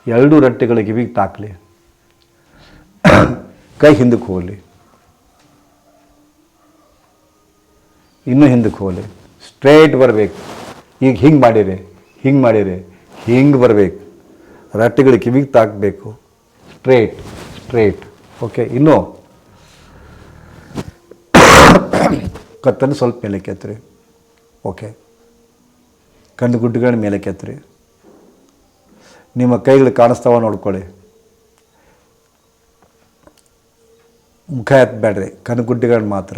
ಎರಡು ರಟ್ಟೆಗಳ ಕಿವಿಗೆ ತಾಕಲಿ, ಕೈ ಹಿಂದಕ್ಕೆ ಹೋಗಲಿ, ಇನ್ನೂ ಹಿಂದಕ್ಕೆ ಹೋಗಲಿ, ಸ್ಟ್ರೇಟ್ ಬರಬೇಕು. ಈಗ ಹಿಂಗೆ ಮಾಡಿರಿ, ಹಿಂಗೆ ಮಾಡಿರಿ, ಹಿಂಗೆ ಬರಬೇಕು, ರಟ್ಟೆಗಳ ಕಿವಿಗೆ ತಾಕಬೇಕು, ಸ್ಟ್ರೇಟ್ ಸ್ಟ್ರೇಟ್. ಓಕೆ, ಇನ್ನೂ ಕತ್ತನ್ನು ಸ್ವಲ್ಪ ಮೇಲೆ ಕೆತ್ತರಿ. ಓಕೆ, ಕಣ್ಣು ಗುಡ್ಡುಗಳ ಮೇಲೆ ಕೆತ್ತರಿ. ನಿಮ್ಮ ಕೈಗಳು ಕಾಣಿಸ್ತಾವ ನೋಡ್ಕೊಳ್ಳಿ. ಮುಖ ಎತ್ತಬೇಡ್ರಿ, ಕಣ್ಣುಗುಡ್ಡಿಗಳು ಮಾತ್ರ,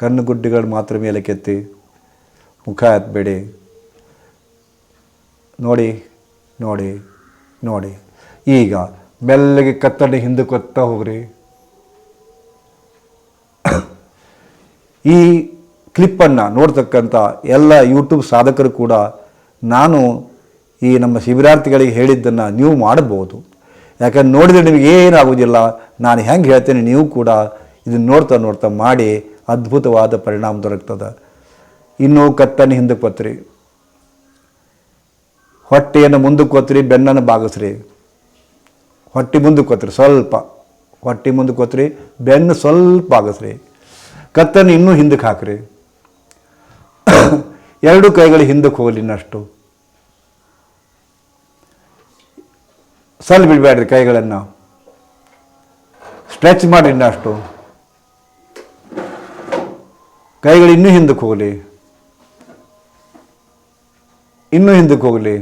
ಕಣ್ಣುಗುಡ್ಡಿಗಳು ಮಾತ್ರ ಮೇಲೆ ಕೆತ್ತಿ, ಮುಖ ಎತ್ತಬೇಡಿ. ನೋಡಿ ನೋಡಿ ನೋಡಿ. ಈಗ ಮೆಲ್ಲಗೆ ಕತ್ತನ್ನು ಹಿಂದಕ್ಕೆ ಒತ್ತಾ ಹೋಗ್ರಿ. ಈ ಕ್ಲಿಪ್ಪನ್ನು ನೋಡ್ತಕ್ಕಂಥ ಎಲ್ಲ ಯೂಟ್ಯೂಬ್ ಸಾಧಕರು ಕೂಡ ನಾನು ಈ ನಮ್ಮ ಶಿಬಿರಾರ್ಥಿಗಳಿಗೆ ಹೇಳಿದ್ದನ್ನು ನೀವು ಮಾಡಬಹುದು. ಯಾಕಂದ್ರೆ ನೋಡಿದರೆ ನಿಮಗೆ ಏನಾಗೋದಿಲ್ಲ. ನಾನು ಹೆಂಗೆ ಹೇಳ್ತೇನೆ, ನೀವು ಕೂಡ ಇದನ್ನು ನೋಡ್ತಾ ನೋಡ್ತಾ ಮಾಡಿ ಅದ್ಭುತವಾದ ಪರಿಣಾಮ ದೊರಕ್ತದೆ. ಇನ್ನೂ ಕತ್ತನ್ನು ಹಿಂದಕ್ಕೆ ಒತ್ತಿರಿ, ಹೊಟ್ಟೆಯನ್ನು ಮುಂದಕ್ಕೆ ಒತ್ತಿರಿ, ಬೆನ್ನನ್ನು ಬಾಗಿಸ್ರಿ. ಹೊಟ್ಟೆ ಮುಂದಕ್ಕೆ ಒತ್ತಿರಿ, ಸ್ವಲ್ಪ ಹೊಟ್ಟೆ ಮುಂದಕ್ಕೆ ಒತ್ತಿರಿ, ಬೆನ್ನು ಸ್ವಲ್ಪ ಬಾಗಿಸ್ರಿ. ಕತ್ತನ್ನು ಇನ್ನೂ ಹಿಂದಕ್ಕೆ ಹಾಕ್ರಿ. ಎರಡು ಕೈಗಳು ಹಿಂದಕ್ಕೆ ಹೋಗಲಿ ಇನ್ನಷ್ಟು. ಸಲ್ ಬಿಡಬೇಡ್ರಿ, ಕೈಗಳನ್ನು ಸ್ಟ್ರೆಚ್ ಮಾಡಿ ಇನ್ನಷ್ಟು. ಕೈಗಳು ಇನ್ನೂ ಹಿಂದಕ್ಕೆ ಹೋಗಲಿ, ಇನ್ನೂ ಹಿಂದಕ್ಕೆ ಹೋಗಲಿ.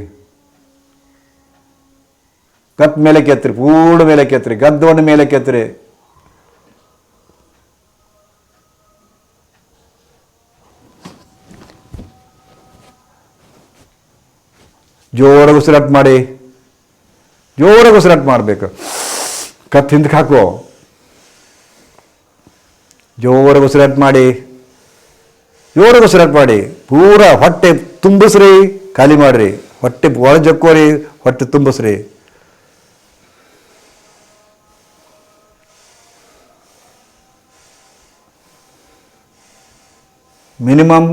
ಕತ್ ಮೇಲೆ ಕೆತ್ತರಿ, ಪೂರ್ಣ ಮೇಲೆ ಕೆತ್ತರಿ, ಗದ್ದವನ್ನು ಮೇಲೆ ಕೆತ್ತರಿ. ಜೋರಾಗಿ ಉಸಿರಾಟ ಮಾಡಿ, ಜೋರಾಗಿ ಉಸಿರಾಟ ಮಾಡಬೇಕು. ಕತ್ ಹಿಂದಕ್ಕೆ ಹಾಕೋ, ಜೋರಾಗಿ ಉಸಿರಾಟ ಮಾಡಿ, ಜೋರಾಗಿ ಉಸಿರಾಟ ಮಾಡಿ. ಪೂರ ಹೊಟ್ಟೆ ತುಂಬಿಸ್ರಿ, ಖಾಲಿ ಮಾಡಿರಿ. ಹೊಟ್ಟೆ ಒಳ ಜಕ್ಕೋರಿ, ಹೊಟ್ಟೆ ತುಂಬಿಸ್ರಿ. ಮಿನಿಮಮ್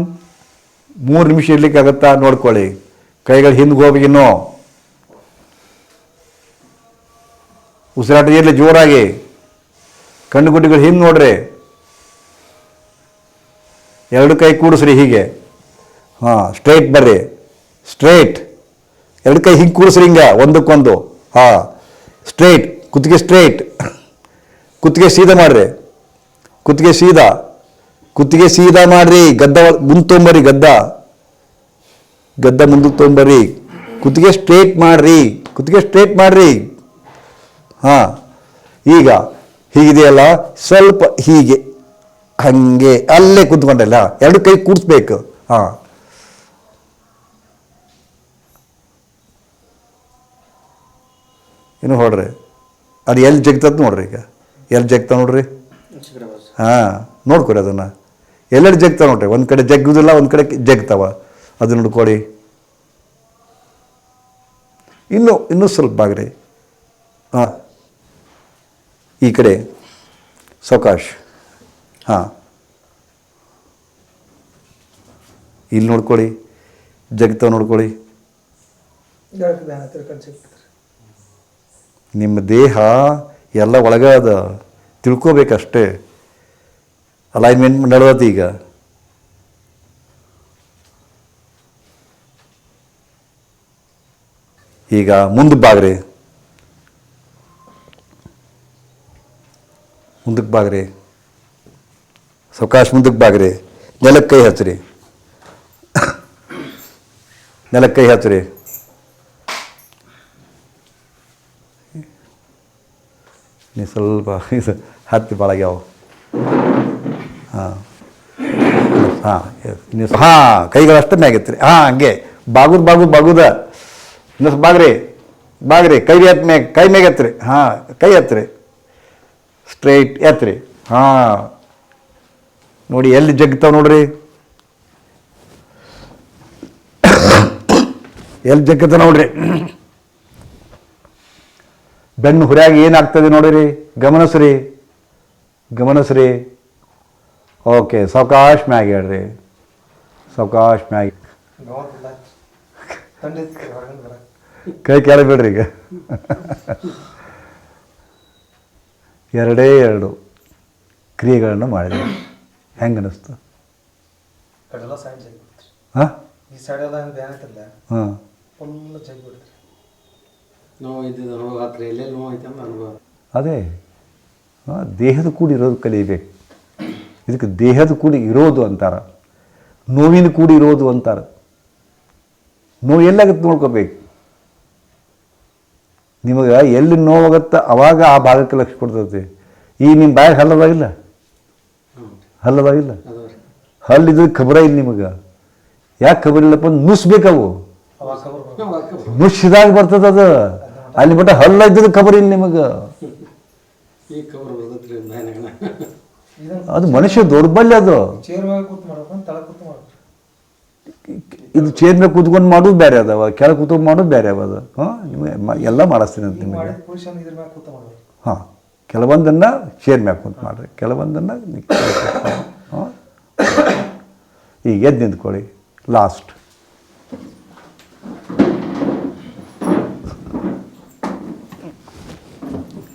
3 ನಿಮಿಷ ಇರ್ಲಿಕ್ಕೆ ಆಗುತ್ತಾ ನೋಡ್ಕೊಳ್ಳಿ. ಕೈಗಳು ಹಿಂದೆ ಹೋಗ್ಬೇಕಿನ್ನೋ. ಉಸಿರಾಟ ಇರಲಿ ಜೋರಾಗಿ. ಕಣ್ಣುಗುಡ್ಡಿಗಳು ಹಿಂದೆ ನೋಡ್ರಿ. ಎರಡು ಕೈ ಕೂಡಿಸ್ರಿ ಹೀಗೆ. ಹಾಂ, ಸ್ಟ್ರೈಟ್ ಬರ್ರಿ, ಸ್ಟ್ರೈಟ್. ಎರಡು ಕೈ ಹಿಂಗೆ ಕೂಡಿಸ್ರಿ, ಹಿಂಗೆ ಒಂದಕ್ಕೊಂದು. ಹಾಂ, ಸ್ಟ್ರೈಟ್. ಕುತ್ತಿಗೆ ಸ್ಟ್ರೈಟ್, ಕುತ್ತಿಗೆ ಸೀದಾ ಮಾಡ್ರಿ. ಕುತ್ತಿಗೆ ಸೀದಾ, ಕುತ್ತಿಗೆ ಸೀದಾ ಮಾಡ್ರಿ. ಗದ್ದ ಮುಂದೆ ತೊಗೊಂಬರ್ರಿ, ಗದ್ದ ಮುಂದಕ್ಕೆ ತೊಗೊಂಬರ್ರಿ. ಕುತ್ತಿಗೆ ಸ್ಟ್ರೇಟ್ ಮಾಡ್ರಿ, ಕುತ್ತಿಗೆ ಸ್ಟ್ರೇಟ್ ಮಾಡ್ರಿ. ಹಾಂ, ಈಗ ಹೀಗಿದೆಯಲ್ಲ, ಸ್ವಲ್ಪ ಹೀಗೆ ಹಾಗೆ ಅಲ್ಲೇ ಕುತ್ಕೊಂಡಲ್ಲ, ಎರಡು ಕೈ ಕೂಡಿಸ್ಬೇಕು. ಹಾಂ, ಇನ್ನು ಹೊಡ್ರಿ. ಅದು ಎಲ್ಲಿ ಜಗ್ತದ ನೋಡ್ರಿ. ಈಗ ಎಲ್ಲಿ ಜಗ್ತಾವ ನೋಡ್ರಿ. ಹಾಂ, ನೋಡ್ಕೊರಿ ಅದನ್ನು. ಎಲ್ಲೆಲ್ಲಿ ಜಗ್ತಾವ ನೋಡ್ರಿ. ಒಂದು ಕಡೆ ಜಗ್ಗುದಿಲ್ಲ, ಒಂದು ಕಡೆ ಜಗ್ತಾವ. ಅದು ನೋಡ್ಕೊಳ್ಳಿ. ಇನ್ನೂ ಸ್ವಲ್ಪ ಬಾಗ್ರಿ. ಹಾಂ, ಈ ಕಡೆ ಸಾವಕಾಶ್. ಹಾಂ, ಇಲ್ಲಿ ನೋಡ್ಕೊಳ್ಳಿ, ಜಗ್ತಾವ ನೋಡ್ಕೊಳ್ಳಿ. ನಿಮ್ಮ ದೇಹ ಎಲ್ಲ ಒಳಗದ ತಿಳ್ಕೋಬೇಕಷ್ಟೇ. ಅಲೈನ್ಮೆಂಟ್ ನಡೆದತಿ. ಈಗ ಈಗ ಮುಂದಕ್ಕೆ ಬಾಗ್ರಿ, ಮುಂದಕ್ಕೆ ಬಾಗ್ರಿ. ಸಾವಕಾಶ ಮುಂದಕ್ಕೆ ಬಾಗ್ರಿ. ನೆಲಕ್ಕೆ ಕೈ ಹಚ್ಚಿರಿ, ನೆಲಕ್ಕೆ ಕೈ ಹಚ್ಚಿರಿ. ನೀವು ಸ್ವಲ್ಪ ಹತ್ತಿ ಭಾಳಾಗ್ಯಾವ. ಹಾಂ ಹಾಂ ಹಾಂ, ಕೈಗಳು ಅಷ್ಟೇ ಮ್ಯಾಗೆತ್ರಿ. ಹಾಂ, ಹಂಗೆ ಬಾಗುದ. ಇನ್ನೊಂದು ಬಾಗ್ರಿ. ಕೈ ಮ್ಯಾಗ ಎತ್ರಿ. ಹಾಂ, ಕೈ ಎತ್ರಿ, ಸ್ಟ್ರೈಟ್ ಎತ್ರಿ. ಹಾಂ, ನೋಡಿ ಎಲ್ಲಿ ಜಗ್ತಾವ ನೋಡ್ರಿ. ಎಲ್ಲಿ ಜಗ್ಗತ್ತ ನೋಡ್ರಿ. ಬೆನ್ನು ಹುರಿಯಾಗಿ ಏನಾಗ್ತದೆ ನೋಡಿರಿ, ಗಮನಿಸ್ರಿ. ಓಕೆ, ಸಾವಕಾಶ ಮ್ಯಾಗ ಹೇಳ್ರಿ, ಸಾವಕಾಶ ಮ್ಯಾಗ. ಕೈ ಕೆಳಗೆ ಬಿಡ್ರಿ ಈಗ. ಎರಡೇ ಎರಡು ಕ್ರಿಯೆಗಳನ್ನು ಮಾಡಿದೆ. ಹೆಂಗೆ ಅನ್ನಿಸ್ತು? ಹಾಂ ಹಾಂ ಅದೇ ದೇಹದ ಕೂಡಿ ಇರೋದು ಕಲಿಬೇಕು. ಇದಕ್ಕೆ ದೇಹದ ಕೂಡಿ ಇರೋದು ಅಂತಾರೆ, ನೋವಿನ ಕೂಡಿ ಇರೋದು ಅಂತಾರೆ. ನೋವು ಎಲ್ಲಾಗತ್ತೆ ನೋಡ್ಕೋಬೇಕು. ನಿಮಗೆ ಎಲ್ಲಿ ನೋವಾಗತ್ತೆ ಅವಾಗ ಆ ಭಾಗಕ್ಕೆ ಲಕ್ಷ್ಯ ಕೊಡ್ತೈತಿ. ಈಗ ನಿಮ್ಮ ಬಾಯಿಗೆ ಹಲ್ಲದಾಗಿಲ್ಲ, ಹಲ್ಲದಾಗಿಲ್ಲ, ಹಲ್ಲಿದ್ರೆ ಖಬರ ಇಲ್ಲ ನಿಮಗೆ. ಯಾಕೆ ಖಬರ್ ಇಲ್ಲಪ್ಪ? ನುಸ್ಬೇಕವು, ನುಸಿದಾಗ ಬರ್ತದ ಅದು. ಅಲ್ಲಿ ಬಟ್ಟ ಹಲ್ಲ ಇದ್ದದ ಖಬರ್ ಇಲ್ಲ ನಿಮಗೆ. ಅದು ಮನುಷ್ಯ ದೌರ್ಬಲ್ಯ. ಅದು ಇದು ಚೇರ್ ಮೇಲೆ ಕೂತ್ಕೊಂಡು ಮಾಡೋದು ಬೇರೆ ಅದಾವ, ಕೆಳಗೆ ಕೂತ್ಕೊಂಡು ಮಾಡೋದು ಬೇರೆ ಅವ. ಅದು ನಿಮಗೆ ಎಲ್ಲ ಮಾಡಿಸ್ತೀನಿ ಅಂತ ನಿಮಗೆ. ಹಾಂ, ಕೆಲವೊಂದನ್ನು ಚೇರ್ ಮ್ಯಾಗ ಕೂತ್ ಮಾಡಿರಿ, ಕೆಲವೊಂದನ್ನು ಹಾಂ. ಈಗ ಎದ್ದು ನಿಂತ್ಕೊಳ್ಳಿ. ಲಾಸ್ಟ್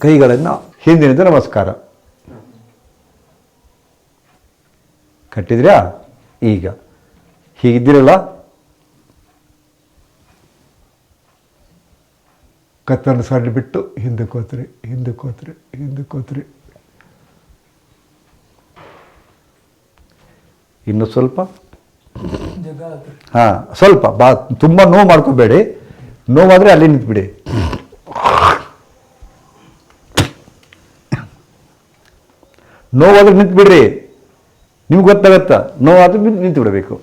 ಕೈಗಳನ್ನು ಹಿಂದಿನಿಂದ ನಮಸ್ಕಾರ ಕಟ್ಟಿದ್ರ್ಯಾ? ಈಗ ಹೀಗಿದ್ದೀರಲ್ಲ, ಕತ್ತನ್ನು ಸಣ್ಣ ಬಿಟ್ಟು ಹಿಂದಕ್ಕೆ ಹೋತ್ರಿ, ಹಿಂದಕ್ಕೆ ಹೋತ್ರಿ, ಹಿಂದಕ್ಕೆ ಹೋತ್ರಿ. ಇನ್ನು ಸ್ವಲ್ಪ, ಹಾಂ ಸ್ವಲ್ಪ ತುಂಬ ನೋವು ಮಾಡ್ಕೋಬೇಡಿ. ನೋವಾದರೆ ಅಲ್ಲಿ ನಿಂತ್ಬಿಡಿ. ನೋವಾದ್ರೆ ನಿಂತ್ಬಿಡ್ರಿ, ನಿಮ್ಗೆ ಗೊತ್ತಾಗತ್ತ. ನೋವಾದ್ರೂ ನಿಂತು ಬಿಡಬೇಕು,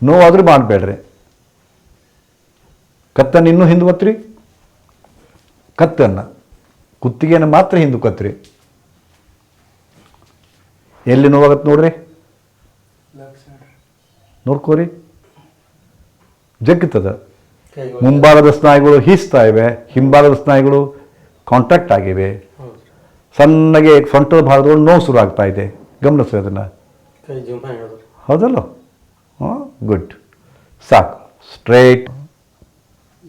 ನೋವಾದ್ರೂ ಮಾಡಬೇಡ್ರಿ. ಕತ್ತನ್ನು ಇನ್ನೂ ಹಿಂದೆ ಒತ್ರಿ, ಕತ್ತನ್ನು ಕುತ್ತಿಗೆಯನ್ನು ಮಾತ್ರ ಹಿಂದಕ್ಕೆ ಒತ್ರಿ. ಎಲ್ಲಿ ನೋವಾಗತ್ತೆ ನೋಡ್ರಿ, ನೋಡ್ಕೋರಿ. ಜಗ್ಗುತ್ತದ. ಮುಂಭಾಗದ ಸ್ನಾಯುಗಳು ಹೀಸ್ತಾ ಇವೆ, ಹಿಂಭಾಗದ ಸ್ನಾಯುಗಳು ಕಾಂಟ್ಯಾಕ್ಟ್ ಆಗಿವೆ. ಸಣ್ಣಗೆ ಸೊಂಟದ ಭಾಗದೊಳಗೆ ನೋವು ಶುರು ಆಗ್ತಾ ಇದೆ. ಗಮನಿಸಿ ಅದನ್ನು. ಹೌದಲ್ಲ? ಹಾಂ, ಗುಡ್. ಸಾಕು. ಸ್ಟ್ರೈಟ್